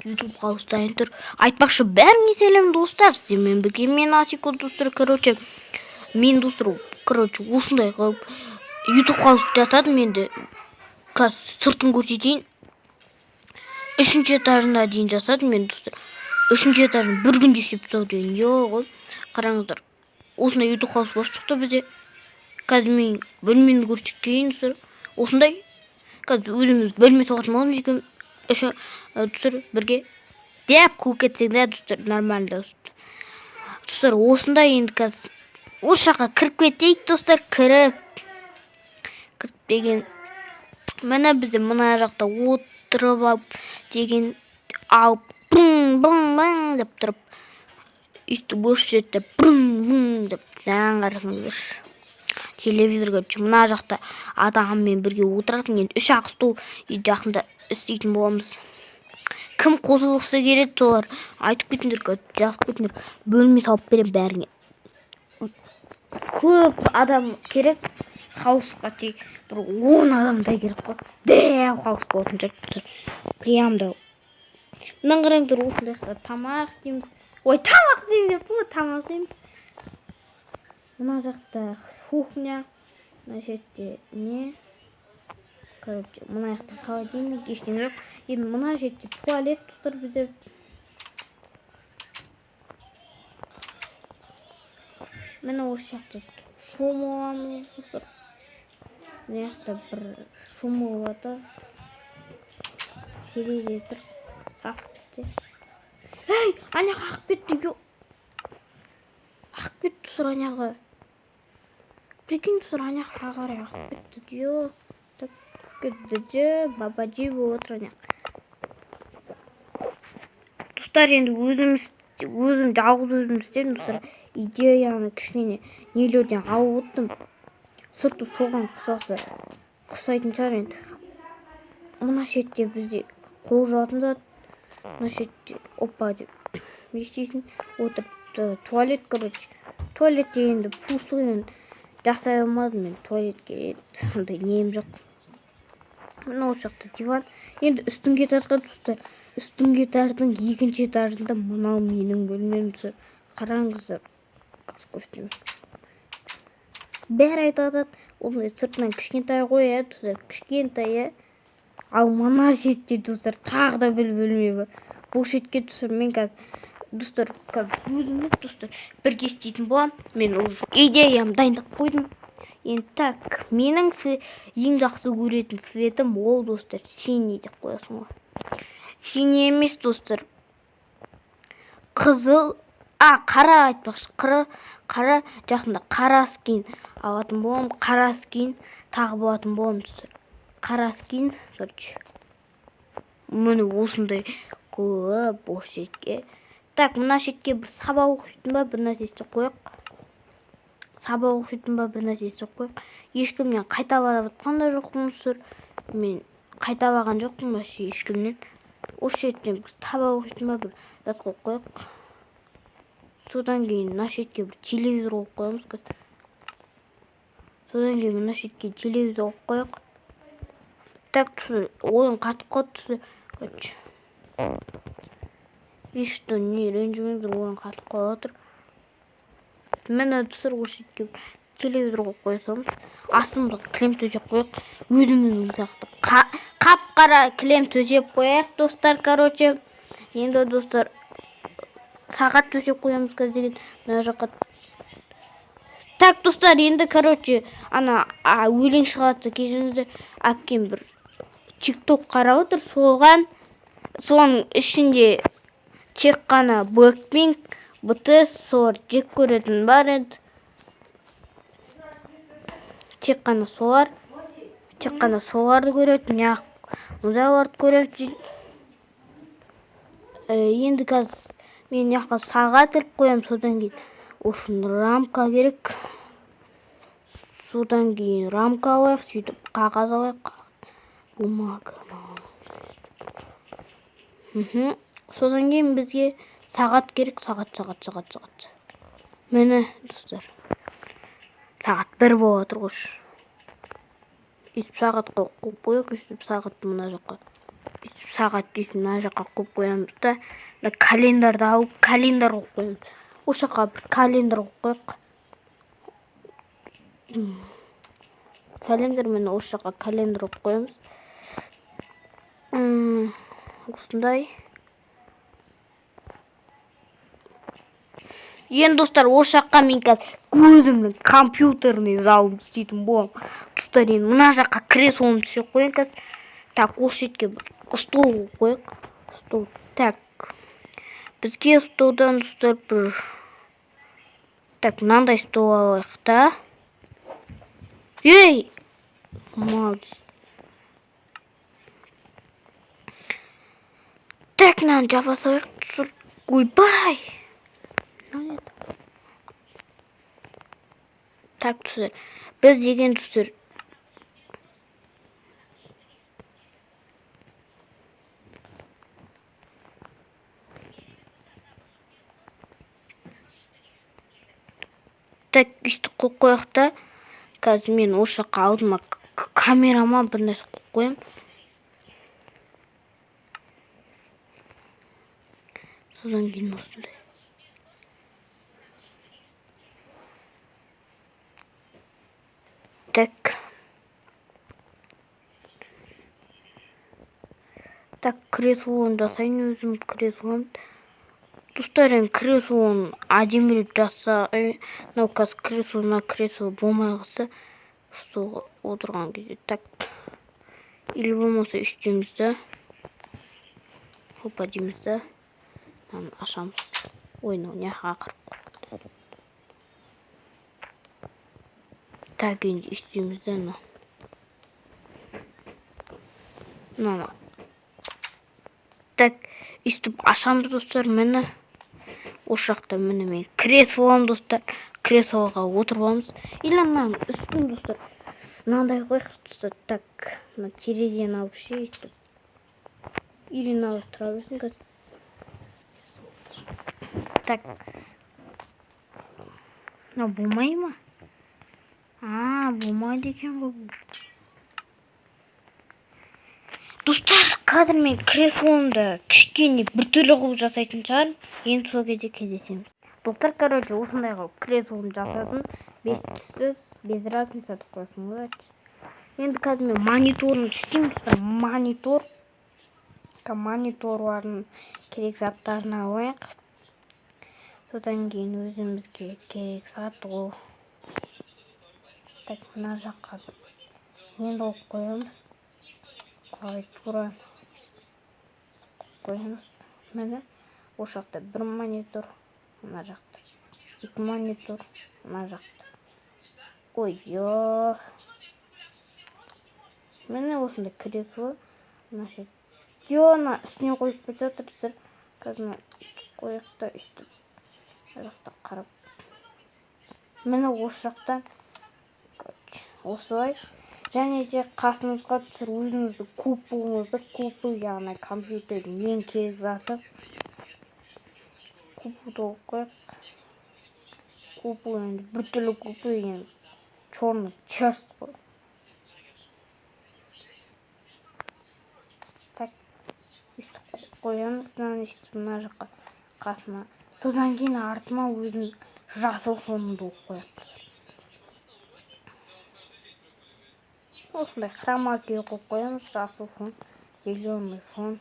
ютубқа ұстайын тұр. Айтпақшы, бәріңе сәлем достар, сіздермен бірге мен Атико достар. Мен достар, осындай қылып ютубқа жасадым. Енді қазір сыртын көрсетейін. 3-ші этажына дейін жасадым мен достар. 3-ші этажын бір күнде істеп тастау деген ғой. Қараңыздар, осындай ютубқа болып шықты бізде. Қазір мен бөлмені көрсетейін достар. Осындай қазір өзіміз бөлме салатын боламыз екен. Достар, бірге деп қуып кетсек те достар, нормально достар. Осындай енді қазір осы жаққа кіріп кетейік достар. Кіріп деген міне бізде мына жақта отырып алып деген алып бың деп тұрып өйстіп осы жерде бың деп қарасаңыздар, телевизорға мына жақта адаммен бірге отыратын. Енді 3-ақ стол жақында істейтін боламыз. Кім қосылғысы келеді, солар айтып кетіңдер, жазып кетіңдер. Бөлме салып берем бәріңе. Көп адам керек, хаусқа тек бір 10 адамдай керек қой. Дәу хаус болатын жатыр. Прямда. Мынаны қараңдар, осындай тамақ істейміз. Ой, тамақ істейміз деп, тамақ істейміз. Мына жақта кухня, мына жерде не? Мына жақта холодильник, ештеңе жоқ. Енді мына жерде туалет тұр біздер. Міне осы жақта шомыламыз тұр. Мына жақта бір шомылады. Терезе тұр. Сақтықты. Ей, аняға ақ кетті. Ақ кетті тұр аняға. Прикинь тұр, аняға қарай ақ кетті дейо. Так кетті, бабаджи болып отыр аняқ. Достар, енді өзім жалғыз өзім істедім достар. Идеяны кішкене нелерден алып отырдым. Сырты соған қысайтын шығар енді. Мына шетте бізде қол жуатын зат. Мына шетте опа деп естисің, отырып туалет, туалетте енді пустой енді жасай алмадым мен. Туалетке андай нем жоқ. Мына осы жақта диван. Енді үстіңгі этажға достар. Үстіңгі этаждың 2-ші этажында мынау менің бөлмем тұр. Қараңыздар. Бәрі айтады, осындай сыртынан кішкентай қояды достар, кішкентай. Ал мына шетте достар тағы да бір бөлме бар. Бұл шетке достар мен достар өзіміз достар бірге істейтін болам. Мен идеям дайындап қойдым. Енді так, менің ең жақсы көретін светім ол достар синий деп қоясың ғой. Синий емес достар, қызыл, қара айтпақшы, қара жақында қара скин алатын болам. Қара скин тағы болатын болам достар. Қара скин, міне осындай қылып осы шетке. Так, мына шетке бір сабақ оқитын ба, бір нәрсесі қояқ. Ешкімнен қайтап алған да жоқпын достар. Мен қайтап алған жоқпын ешкімнен. Осы шеттен бір сабақ оқитын ба, бір зат қояқ. Содан кейін мына шетке бір телевизор қойып қоямыз. Содан кейін мына шетке телевизор қойып қояқ. Так, ойын қатып қалды. Ешті не ренжімеңдер, ойын қатып қалып. Мені достар осы шетке телевизор қойып қойсамыз, астымызға кілем төсеп қояқ. Өзіміздің сияқты қап-қара кілем төсеп қояқ достар. Енді достар сағат төсеп қоямыз деген мына жаққа. Так достар, енді ана өлең шығады кешіңіздер. Әпкем бір TikTok қарап отыр, соның ішінде тек қана Blackpink, BTS солар жек көретін бар еді. Тек қана соларды көретін, мұндайларды көретін. Енді қазір мен жаққа сағат іліп қоям. Содан кейін осын рамка керек. Содан кейін рамка алайық, сөйтіп қағаз алайық. Бумага. Содан кейін бізге сағат керек. Сағат. Мені достар, сағат 1 болып отыр ғой. Сағат қойып қойық, сағат мына жаққа. сағат дейсін мына жаққа қойып қоямыз да календарды алып календар қойып қоямыз. Осы жаққа бір календар қойып қояйық. Календармен осы жаққа календар қойып қоямыз. Осындай. Енді достар, осы жаққа мен қазір өзімнің компьютерный залым істейтін боламын. Достар, енді мына жаққа креслоны түсіріп қояйын қазір. Так, осы жерге бір стол қойып қояйық. Стол. Так. Бізге столдан достар бір. Так, мынандай стол алайық та. Ей! Молодец. Так, мынаны жаба салайық. Ойбай! Так, достар. Біз деген достар. Так, үстіп қойып қояйық та. Қазір мен осы жаққа алдыма камерама бір нәрсе қойып қоямын. Содан кейін осындай. Так. Так, креслоны жасайын өзім креслоны. Достар, енді креслоны әдемілеп жасай. Мынау қазір кресло болмай қалса столға отырған кезде. Так. Или болмаса үстеміз да. Хопа дейміз да. Ашамыз. Ой, мынау не қақырып. Так, енді үстеміз да мынау. Мынау. Так, үстіп ашамыз достар, мені. Осы жақта мені мен креслоны достар. Креслоға отырып аламыз. Или мынаны үстін достар. Мынандай қойық достар. Так, мына терезені алып өйстіп. Или мынау тұра берсін қазір. Так. Мынау болмай ма? Болмайды екен бұл. Достар, қазір мен креслоны кішкене біртүрлі қылып жасайтын шығармын. Енді сол кезде кездесеміз. Достар, короче, осындай қылып креслоны жасадым. 5 түссіз, без разницы сатып қойсың. Енді қазір мен мониторын істеймін. Мониторлардың керек заттарын алайық. Содан кейін өзімізге керек зат ол. Так, мына жаққа енді оқып қоямыз. Қалай тура қоямыз. Міне, осы жақта бір монитор, мына жақта 2 монитор, мына жақта. Ой, йо. Міне осындай кресло. Значит, Диона үстіне қойып кетіп жатыр. Қазір қойып та үстіп. Жақта қарап. Міне осы жақта осылай. Және де қасыңызға түсір өзіңізді купу, яғни компьютердің ең керек заты. Купуды оқып қойып. Купу енді біртүрлі купу деген черный черст қой. Так, үстіп қоямыз, мына жаққа қасына. Содан кейін артыма өзім жасыл фонды оқып қояды. Осындай хромакей қойып қоямыз, жасыл фон, зеленый фон.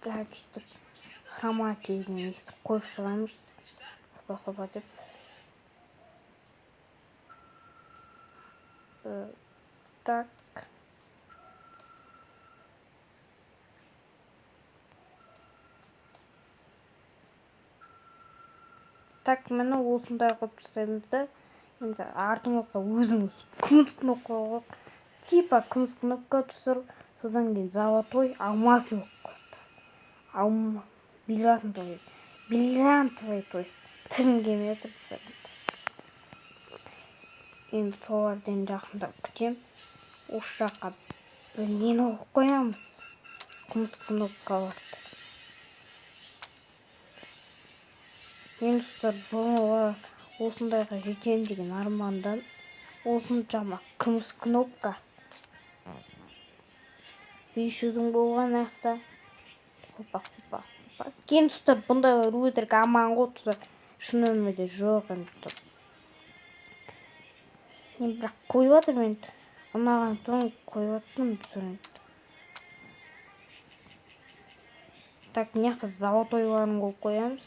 Так, хромакейден қойып шығамыз. Қойып деп. Так. Так, мені осындай қойып жасаймыз да. Енді артыңызға өзіңіз күміс кнопкаға типа күміс кнопка түсіріп, содан кейін золотой алмасный қойып. Бриллиантовый, то есть тізімге метр түсіріп. Енді солардан жақындап күтем. Осы жаққа бір нені оқып қоямыз. Күміс кнопкаларды. Енді бұл осындайға жетем деген армандан осыншама күміс кнопка. 500 болған аяқта. Кейін достар бұндай өтірік аман ғой достар. Шын өмірде жоқ енді. Мен бірақ қойып жатыр мен. Ұнаған соң қойып жатырмын достар. Так, мына жақта золотойларын қойып қоямыз.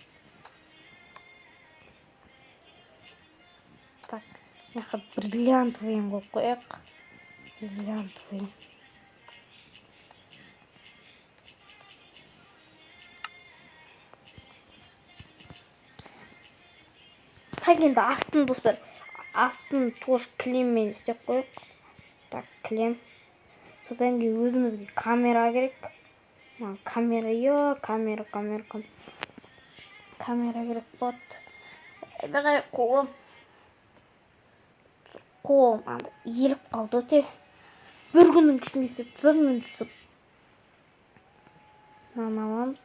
Так, мына жақта бриллиантовыйын қойып қояйық. Бриллиантовый. Так, енді астын достар. Астын тоже кілеммен істеп қояйық. Так, кілем. Содан кейін өзімізге камера керек. Камера керек болады. Бағай қолым еліп қалды өте. Bir күннің ішінде істеп тұрсам мен түсіп. Аламыз.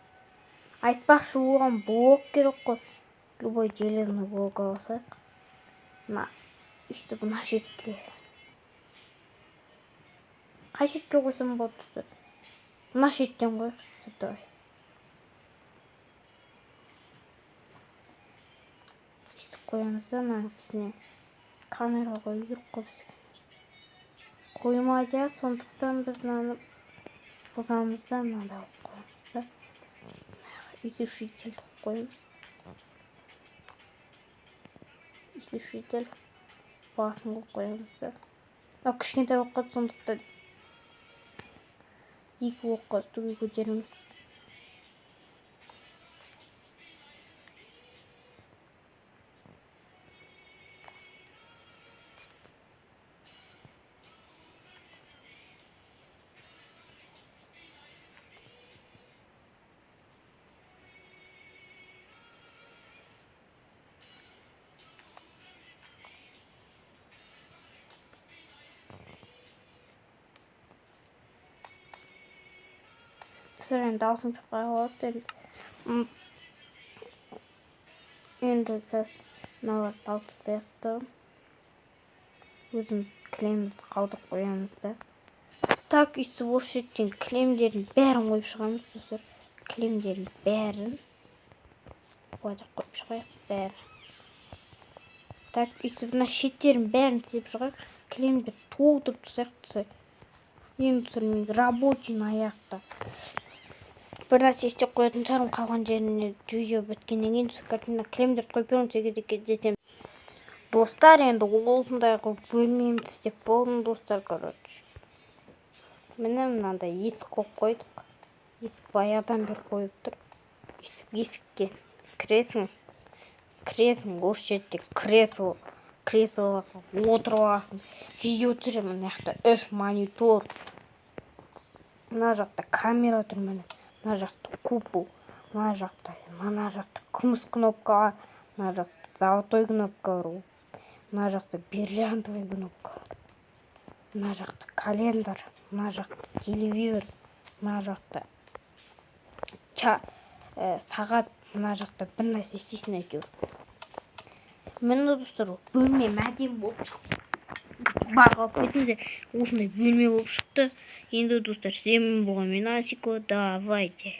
Айтпақшы оған блок керек қой. Любой железный блок алсақ. Үсті бұна шетке. Қай шетке қойсам болады түсіп. Бұна шеттен қойық. Давай. Қоямыз да үстіне камераға үйіріп қойып қоймайды, сондықтан біз мынаны бұзамыз да мынада қоямыз да излучитель қоямыз. Излучитель басын қоямыз да. Кішкентай оққа сондықтан екі оққа үстіге көтереміз. Енді алтын шықпай қалады. Енді мыналарды алып тастайық та. Өзіміз кілемімізді қалдырып қоямыз да. Так, осы шеттен кілемдердің бәрін қойып шығамыз достар. Кілемдердің бәрін қойып шығайық бәрі. Так, мына шеттердің бәрін тізіп шығайық. Кілемді толтырып тастайық достар. Енді достар мен рабочий аяқта. Bir нәрсе істеп қоятын шығармын, қалған жеріне видео біткеннен кейін картина кілемдерді қойып беремін, сегізде жетемін. Достар, енді осындай қылып бөлмемді істеп болдым достар, короче. Міне мынандай есік қойып қойдық. Есік баяғыдан бері қойып тұр. Есікке кіресің, осы жерде креслоға отырып аласың. Видео түсіремін, мына жақта 3 монитор. Мына жақта камера тұр міне. Мына жақта купол, мына жақта күміс кнопкалар, мына жақта золотой кнопкалар, мына жақта бриллиантовый кнопкалар, мына жақта календар, мына жақта телевизор, мына жақта сағат, мына жақта бір нәрсе істейсің әйтеуір. Міне достар, бөлме әдемі болып шықты. Барғалып кетіңдер, осындай бөлме болып шықты. Енді достар, сіздермен болған мен Асико, давайте.